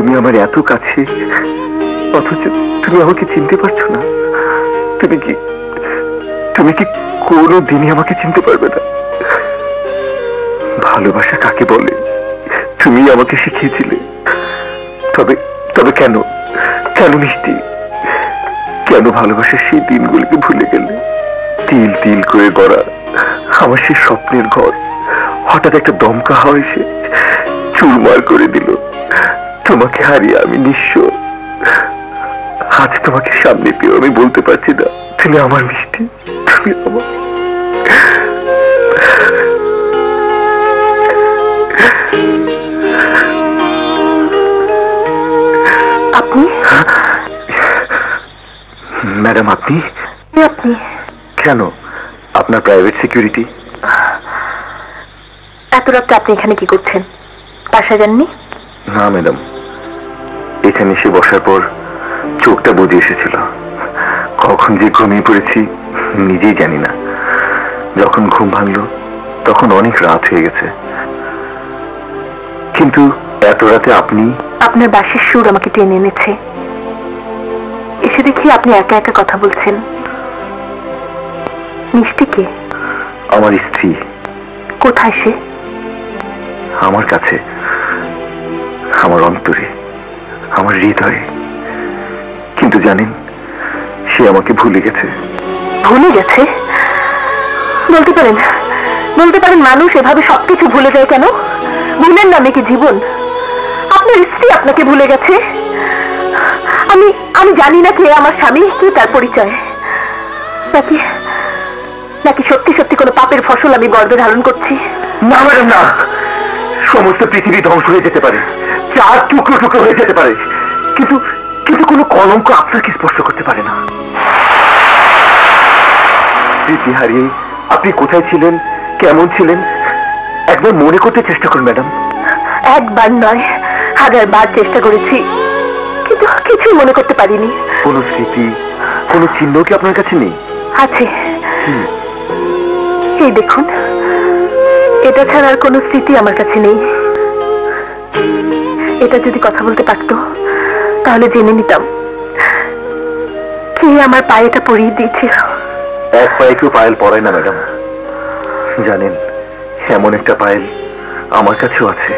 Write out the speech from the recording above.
তুমি আমার এত কাছে, অথচ তুমি আমাকে চিনতে পারছো না। তুমি কি কোনো দিনই আমাকে চিনতে পারবে না? ভালোবাসা কাকে বলে তুমি আমাকে শিখিয়েছিলে। তবে তবে কেন কেন মিষ্টি, কেন ভালোবাসার সেই দিনগুলিকে ভুলে গেলে? তিল তিল করে গড়া আমার সেই স্বপ্নের ঘর হঠাৎ একটা দমকা হাওয়া এসে চুরমার করে দিল। তোমাকে হারিয়ে আমি নিঃস্ব। আজ তোমাকে সামনে পেয়ে আমি বলতে পারছি না তুমি আমার মিষ্টি, তুমি আমার। আপনি? ম্যাডাম আপনি? আপনি কেন? আপনার প্রাইভেট সিকিউরিটি। এত রাত্রে আপনি এখানে কি করছেন? বাসা যাননি? না ম্যাডাম, এখানে এসে বসার পর চোখটা বুঝে এসেছিল। কখন যে ঘুমিয়ে পড়েছি নিজেই জানি না। যখন ঘুম ভাঙলো তখন অনেক রাত হয়ে গেছে। কিন্তু এত রাতে আপনি? আপনার বাঁশির সুর আমাকে টেনে এনেছে। এসে দেখি আপনি একা একা কথা বলছেন। মিষ্টি কে? আমার স্ত্রী। কোথায় সে? আমার কাছে, আমার অন্তরে, আমার হৃদয়ে। কিন্তু জানেন, সে আমাকে ভুলে গেছে। ভুলে গেছে? বলতে পারেন মানুষ এভাবে সবকিছু ভুলে যায় কেন? ভুলের নামে কি জীবন? আপনার স্ত্রী আপনাকে ভুলে গেছে? আমি জানি না কে আমার স্বামী, কি তার পরিচয়। নাকি সত্যি সত্যি কোনো পাপের ফসল আমি গর্ভে ধারণ করছি? না ম্যাডাম না, সমস্ত পৃথিবী ধ্বংস হয়ে যেতে পারে, চার টুকরো টুকরো হয়ে যেতে পারে, কিন্তু কিন্তু কোনো কলঙ্ক আপনাকে স্পর্শ করতে পারে না। স্মৃতি হারিয়ে আপনি কোথায় ছিলেন, কেমন ছিলেন একবার মনে করতে চেষ্টা করুন ম্যাডাম। একবার নয়, 1000 বার চেষ্টা করেছি, কিন্তু কিছুই মনে করতে পারিনি। কোনো স্মৃতি, কোনো চিহ্ন কি আপনার কাছে নেই? আছে। এই দেখুন, এটা ছাড়া আর কোনো স্মৃতি আমার কাছে নেই। এটা যদি কথা বলতে পারতো তাহলে জেনে নিতাম কে আমার পায়ে এটা পরিয়ে দিয়েছিল। এক পায়ে কেউ পায়েল পরায় না ম্যাডাম। জানেন, এমন একটা পায়েল আমার কাছেও আছে।